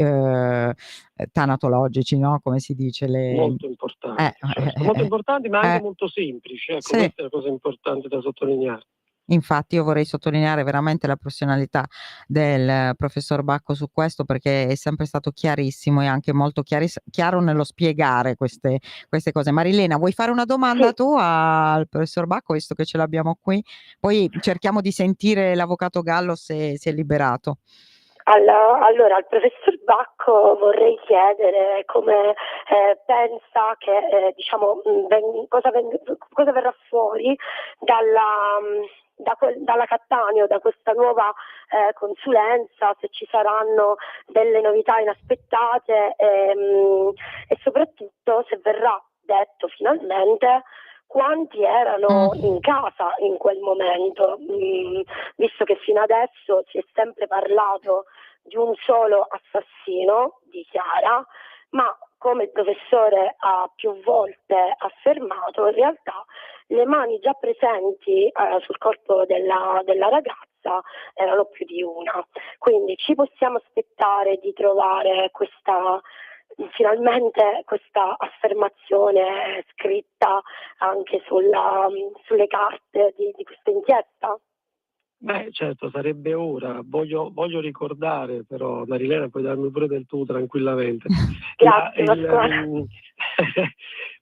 tanatologici, no? Come si dice? Molto importanti, molto importanti, ma anche molto semplici. Ecco, questa è la cosa importante da sottolineare. Infatti io vorrei sottolineare veramente la professionalità del professor Bacco su questo, perché è sempre stato chiarissimo e anche molto chiaro nello spiegare queste cose. Marilena, vuoi fare una domanda tu al professor Bacco, visto che ce l'abbiamo qui? Poi cerchiamo di sentire l'avvocato Gallo se si è liberato. Allora, al professor Bacco vorrei chiedere come pensa che cosa verrà fuori dalla Cattaneo, da questa nuova consulenza, se ci saranno delle novità inaspettate e soprattutto se verrà detto finalmente quanti erano in casa in quel momento, visto che fino adesso si è sempre parlato di un solo assassino, di Chiara, ma come il professore ha più volte affermato, in realtà le mani già presenti sul corpo della ragazza erano più di una. Quindi ci possiamo aspettare di trovare finalmente questa affermazione scritta anche sulle carte di questa inchiesta? Beh, certo, sarebbe ora. Voglio ricordare, però, Marilena, puoi darmi pure del tu tranquillamente. Grazie,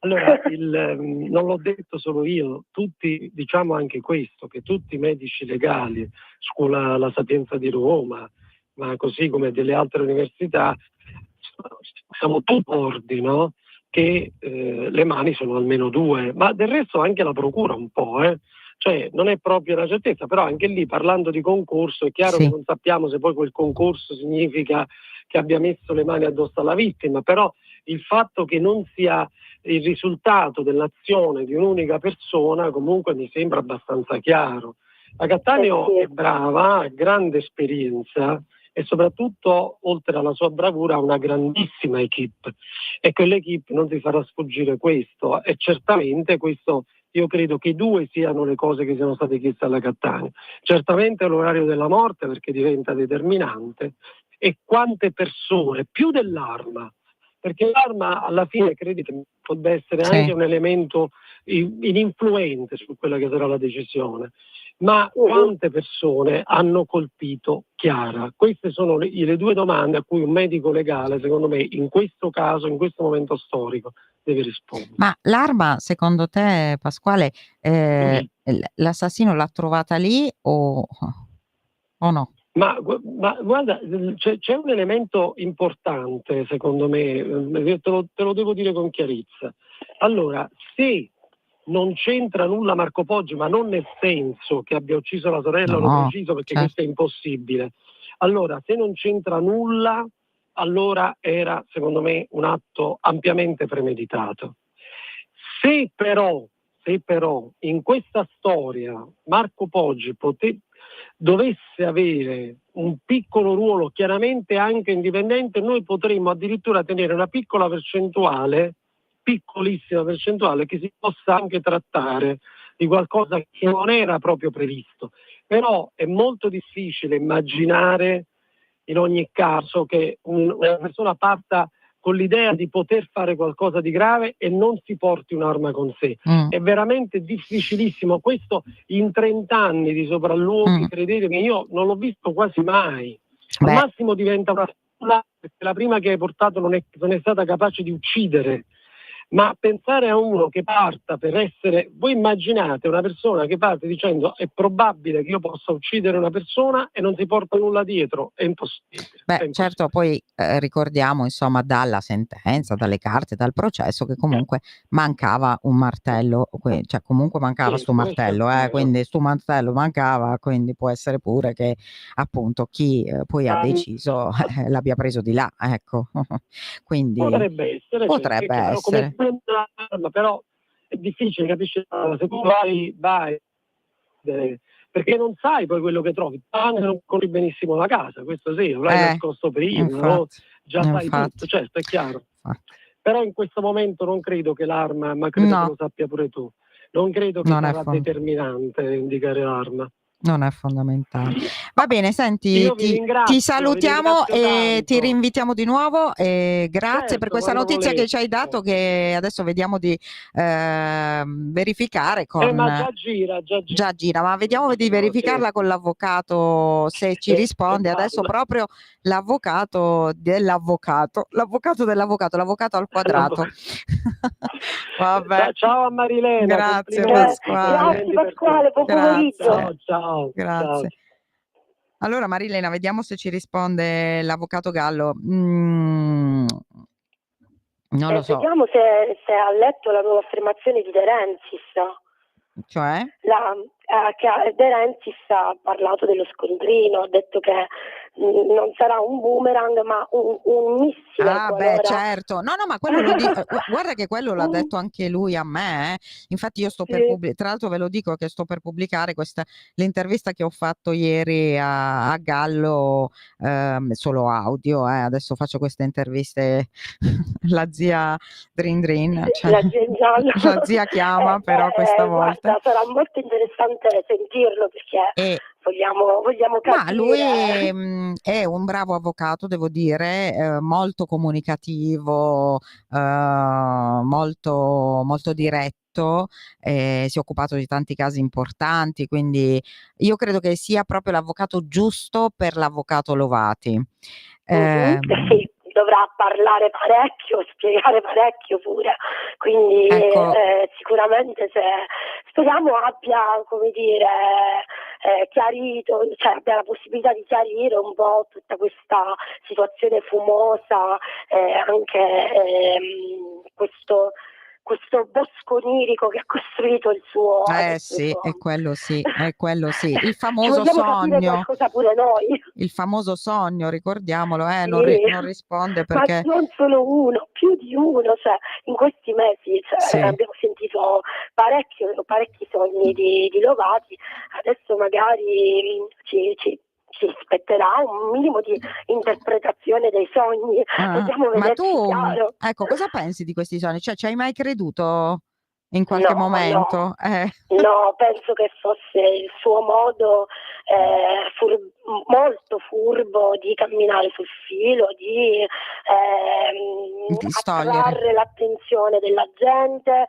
allora, non l'ho detto solo io, tutti, diciamo anche questo, che tutti i medici legali, scuola La Sapienza di Roma, ma così come delle altre università, siamo tutti d'accordo, no? Che le mani sono almeno due, ma del resto anche la procura un po', Cioè non è proprio una certezza, però anche lì parlando di concorso è chiaro che non sappiamo se poi quel concorso significa che abbia messo le mani addosso alla vittima, però il fatto che non sia il risultato dell'azione di un'unica persona comunque mi sembra abbastanza chiaro. La Cattaneo è brava, ha grande esperienza e soprattutto, oltre alla sua bravura, ha una grandissima equipe, e quell'equipe non si farà sfuggire questo, e certamente questo. Io credo che due siano le cose che siano state chieste alla Cattaneo. Certamente l'orario della morte, perché diventa determinante, e quante persone, più dell'arma, perché l'arma alla fine, credetemi, potrebbe essere anche un elemento ininfluente su quella che sarà la decisione, ma quante persone hanno colpito Chiara? Queste sono le due domande a cui un medico legale, secondo me, in questo caso, in questo momento storico, deve rispondere. Ma l'arma, secondo te, Pasquale, l'assassino l'ha trovata lì o no? Ma guarda, c'è un elemento importante, secondo me, te lo devo dire con chiarezza. Allora, se non c'entra nulla Marco Poggi, ma non nel senso che abbia ucciso la sorella, l'ho preciso perché questo è impossibile. Allora, se non c'entra nulla, allora era, secondo me, un atto ampiamente premeditato. Se però in questa storia Marco Poggi dovesse avere un piccolo ruolo, chiaramente anche indipendente, noi potremmo addirittura tenere una piccola percentuale, piccolissima percentuale, che si possa anche trattare di qualcosa che non era proprio previsto. Però è molto difficile immaginare in ogni caso che una persona parta con l'idea di poter fare qualcosa di grave e non si porti un'arma con sé. È veramente difficilissimo. Questo in 30 anni di sopralluoghi, credetemi, io non l'ho visto quasi mai. Al massimo diventa una perché la prima che hai portato non è stata capace di uccidere. Ma pensare a uno che parta per essere... Voi immaginate una persona che parte dicendo è probabile che io possa uccidere una persona e non si porta nulla dietro, è impossibile. Beh, certo, poi ricordiamo insomma dalla sentenza, dalle carte, dal processo che comunque mancava un martello, cioè comunque mancava sto martello, quindi sto martello mancava, quindi può essere pure che appunto chi poi ha deciso l'abbia preso di là, ecco. Quindi potrebbe essere, potrebbe essere. Come un'arma, però è difficile, capisci? Se tu vai perché non sai poi quello che trovi, anche non conosci benissimo la casa, questo sì, lo hai nascosto prima, no? Già sai tutto, certo, è chiaro. Però in questo momento non credo che l'arma, ma credo che lo sappia pure tu, non credo che sarà determinante indicare l'arma. Non è fondamentale. Va bene, senti, ti salutiamo e ti rinvitiamo di nuovo. Grazie per questa notizia che ci hai dato, che adesso vediamo di verificare con... ma già gira. Ma vediamo di verificarla con l'avvocato, se ci risponde. Adesso proprio l'avvocato dell'avvocato al quadrato. Vabbè. Ciao a Marilena. Grazie Pasquale. Grazie Pasquale, buon pomeriggio. Ciao. Grazie. Allora Marilena, vediamo se ci risponde l'avvocato Gallo. Non lo so. Vediamo se ha letto la nuova affermazione di De Rensis. Cioè? Che De Rensis ha parlato dello scontrino, ha detto che non sarà un boomerang ma un missile. Beh, certo. No, ma quello lo dico, guarda che quello l'ha detto anche lui a me. Infatti io sto per pubblicare, tra l'altro ve lo dico che sto per pubblicare l'intervista che ho fatto ieri a Gallo, solo audio, adesso faccio queste interviste, la zia Drin Drin, cioè, la zia chiama però questa volta. Guarda, sarà molto interessante sentirlo perché vogliamo capire. Ma lui è un bravo avvocato, devo dire, molto comunicativo, molto, molto diretto, si è occupato di tanti casi importanti, quindi io credo che sia proprio l'avvocato giusto per l'avvocato Lovati. Sì, dovrà parlare parecchio, spiegare parecchio pure, quindi sicuramente speriamo abbia, come dire, chiarito, cioè abbia la possibilità di chiarire un po' tutta questa situazione fumosa, anche questo bosco onirico che ha costruito il suo... sì, è quello sì, il famoso sogno, pure noi. Il famoso sogno, ricordiamolo, non risponde perché... Ma non solo uno, più di uno, cioè in questi mesi abbiamo sentito parecchi sogni di Lovati, adesso magari ci spetterà un minimo di interpretazione dei sogni. Ma tu, ecco, cosa pensi di questi sogni? Cioè, ci hai mai creduto in qualche momento? No, penso che fosse il suo modo molto furbo di camminare sul filo, di attrarre l'attenzione della gente,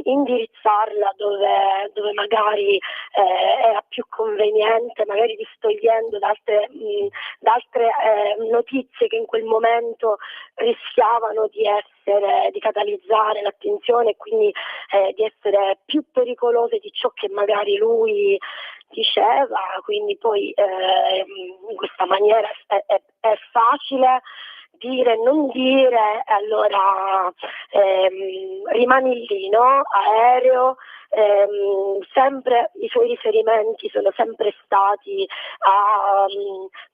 indirizzarla dove magari era più conveniente, magari distogliendo da altre notizie che in quel momento rischiavano di catalizzare l'attenzione e quindi di essere più pericolose di ciò che magari lui diceva, quindi poi in questa maniera è facile dire, non dire, allora rimani lì, no? Aereo, sempre i suoi riferimenti sono sempre stati a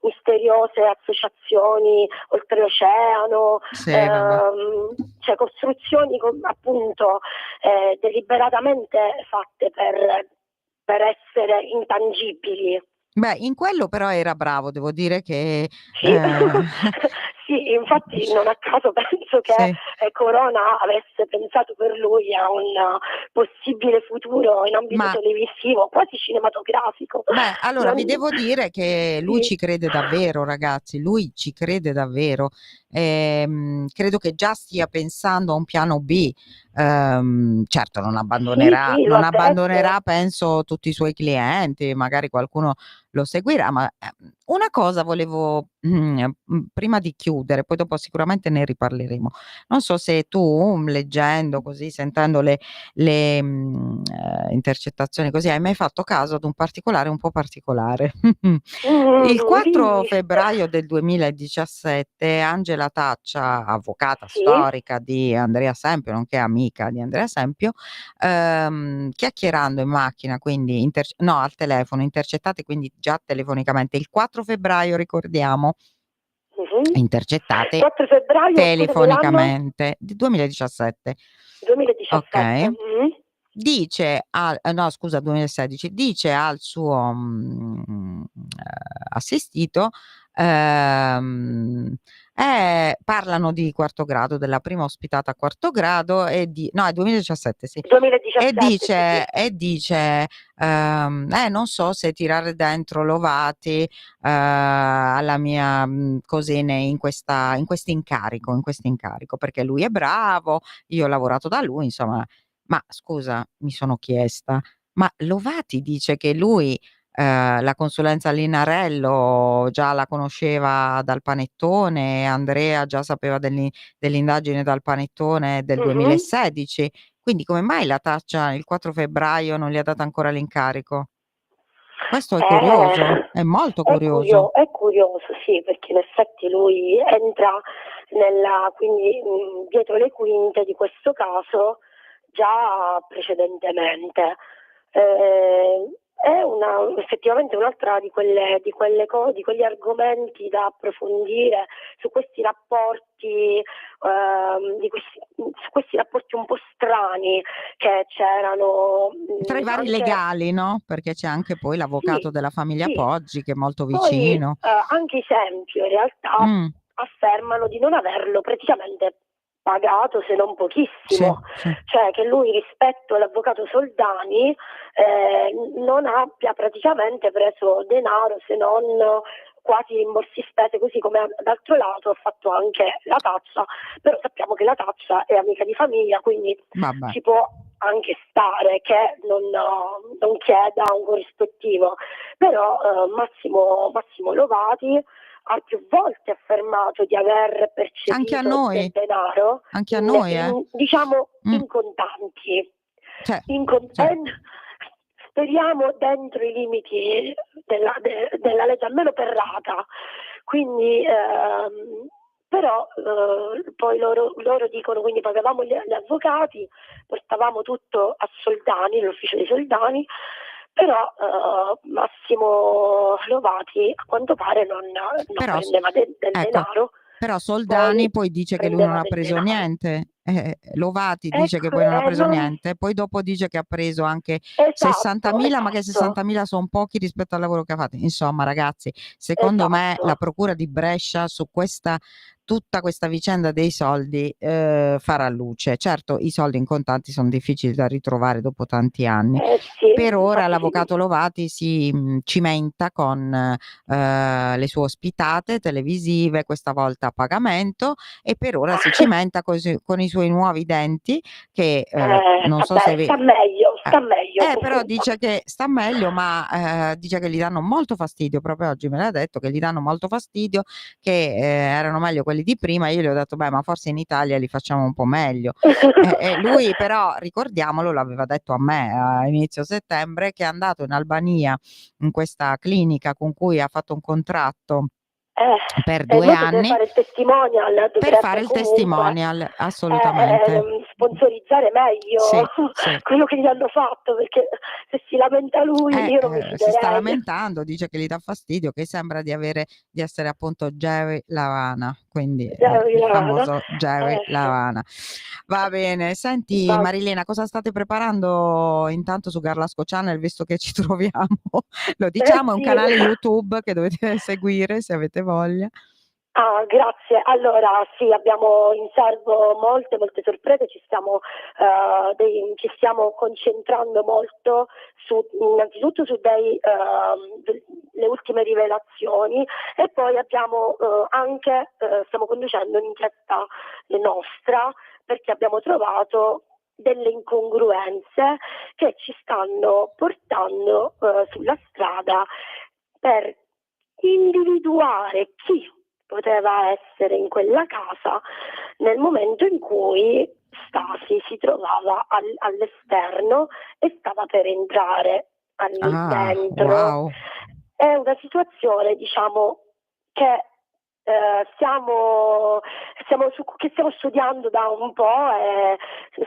misteriose associazioni oltreoceano, cioè costruzioni appunto deliberatamente fatte per essere intangibili. Beh, in quello però era bravo, devo dire che... Sì, infatti non a caso penso che Corona avesse pensato per lui a un possibile futuro in ambito televisivo, quasi cinematografico. Beh, allora vi devo dire che lui ci crede davvero, ragazzi, lui ci crede davvero. Credo che già stia pensando a un piano B. Certo non abbandonerà penso tutti i suoi clienti, magari qualcuno lo seguirà, ma Una cosa volevo, prima di chiudere, poi dopo sicuramente ne riparleremo. Non so se tu, leggendo così, sentendo le intercettazioni così, hai mai fatto caso ad un particolare un po' particolare. Il 4 Dimmi. febbraio del 2017 Angela Taccia, avvocata Sì, storica di Andrea Sempio, nonché amica di Andrea Sempio, chiacchierando in macchina, quindi no, al telefono, intercettate quindi già telefonicamente il 4 febbraio, ricordiamo, intercettate 4 febbraio, scusa, dell'anno telefonicamente di 2017. 2017. Okay. Dice al no scusa 2016, dice al suo, assistito, parlano di quarto grado, della prima ospitata a quarto grado no è 2017 sì. 2017, sì. E dice, non so se tirare dentro Lovati, alla mia, così in questo incarico, perché lui è bravo, io ho lavorato da lui, insomma. Ma scusa, mi sono chiesta, ma Lovati dice che lui, la consulenza Linarello già la conosceva dal panettone, Andrea già sapeva dell'indagine dal panettone del 2016, quindi come mai la Taccia il 4 febbraio non gli ha dato ancora l'incarico? Questo è curioso, è molto curioso. È curioso, sì, perché in effetti lui entra quindi dietro le quinte di questo caso già precedentemente. È effettivamente un'altra di quegli argomenti da approfondire su questi rapporti, su questi rapporti un po' strani che c'erano tra i vari anche, legali, no? Perché c'è anche poi l'avvocato della famiglia Poggi che è molto vicino. Poi anche i Sempio in realtà affermano di non averlo praticamente pagato, se non pochissimo, cioè che lui rispetto all'avvocato Soldani non abbia praticamente preso denaro se non quasi rimborsi spese, così come d'altro lato ha fatto anche la Taccia, però sappiamo che la Taccia è amica di famiglia, quindi ci può anche stare che non chieda un corrispettivo, però Massimo Lovati ha più volte affermato di aver percepito del denaro, anche a noi, diciamo in contanti. Speriamo dentro i limiti della legge, almeno per rata. Quindi, però poi loro dicono, quindi pagavamo gli avvocati, portavamo tutto a Soldani, l'ufficio dei Soldani, però Massimo Lovati a quanto pare non prendeva del denaro. Però Soldani poi dice che lui non ha preso niente. Lovati dice che poi non ha preso niente, poi dopo dice che ha preso anche 60.000, ma che 60.000 sono pochi rispetto al lavoro che ha fatto. Insomma, ragazzi, secondo me la procura di Brescia su tutta questa vicenda dei soldi farà luce. Certo, i soldi in contanti sono difficili da ritrovare dopo tanti anni. Per ora l'avvocato Lovati si cimenta con le sue ospitate televisive, questa volta a pagamento, e per ora si cimenta con i suoi nuovi denti che non so se sta meglio. Però dice che sta meglio, ma dice che gli danno molto fastidio. Proprio oggi me l'ha detto che gli danno molto fastidio, che erano meglio quelli di prima. Io gli ho detto beh, ma forse in Italia li facciamo un po' meglio. Lui però, ricordiamolo, l'aveva detto a me a inizio settembre, che è andato in Albania in questa clinica con cui ha fatto un contratto per 2 anni per fare il testimonial, assolutamente sponsorizzare meglio quello che gli hanno fatto, perché se si lamenta lui io non mi fiderei. Si sta lamentando, dice che gli dà fastidio, che sembra di essere appunto Jerry Lavana, quindi il famoso Jerry Lavana. Va bene, senti Marilena, cosa state preparando intanto su Garlasco Channel, visto che ci troviamo? Lo diciamo, è un canale YouTube che dovete seguire se avete voglia. Grazie. Allora sì, abbiamo in serbo molte sorprese, ci stiamo concentrando molto innanzitutto su le ultime rivelazioni, e poi abbiamo stiamo conducendo un'inchiesta nostra, perché abbiamo trovato delle incongruenze che ci stanno portando sulla strada per individuare chi poteva essere in quella casa nel momento in cui Stasi si trovava all'esterno e stava per entrare dentro. Wow. È una situazione, diciamo, che stiamo studiando da un po' e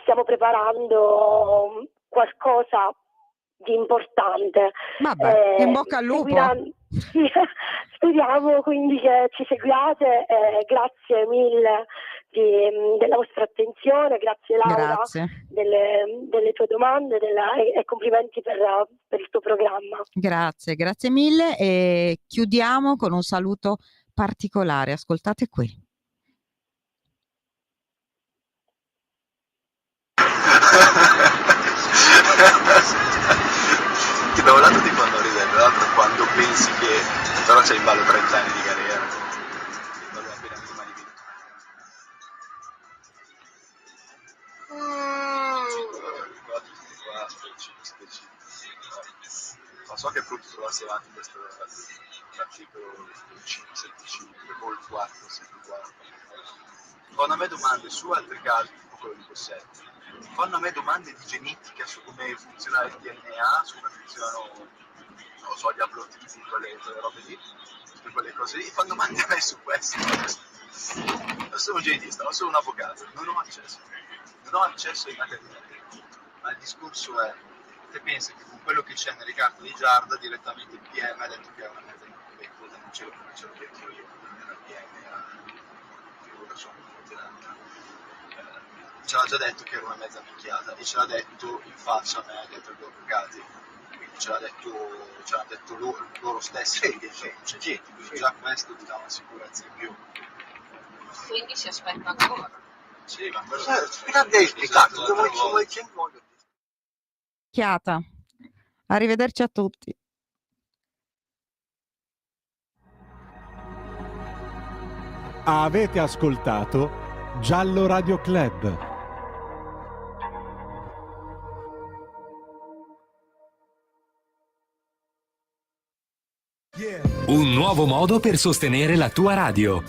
stiamo preparando qualcosa di importante. Vabbè, in bocca al lupo. Sì, speriamo quindi che ci seguiate. Grazie mille della vostra attenzione, grazie Laura. Grazie. Delle tue domande e complimenti per il tuo programma. Grazie mille, e chiudiamo con un saluto particolare. Ascoltate qui. Che da un lato ti fanno ridere, dall'altro quando pensi che però c'è in ballo 30 anni di carriera. Ma so che è brutto trovarsi avanti questo articolo 575 o il 474. Fanno a me domande su altri casi, tipo quello di Cossetti. Fanno a me domande di genetica su come funziona il DNA, su come funzionano, non so, gli aplotipi, quelle robe lì, su quelle cose lì. Fanno domande a me su questo. Non sono un genetista, non sono un avvocato, non ho accesso in accademia. Ma il discorso è, te pensi che con quello che c'è nelle carte di Giarda direttamente il PM ha detto che è una mezza incompetente, non ce l'ho detto io, nella PM, ora sono ce l'ha già detto che era una mezza minchiata e ce l'ha detto in faccia a me, dietro gli avvocati, quindi ce l'ha detto loro stessi, che non c'è gente, quindi già questo ti dà una sicurezza in più. Quindi si aspetta ancora. Sì, ma quello Chiata. Arrivederci a tutti. Avete ascoltato Giallo Radio Club. Un nuovo modo per sostenere la tua radio.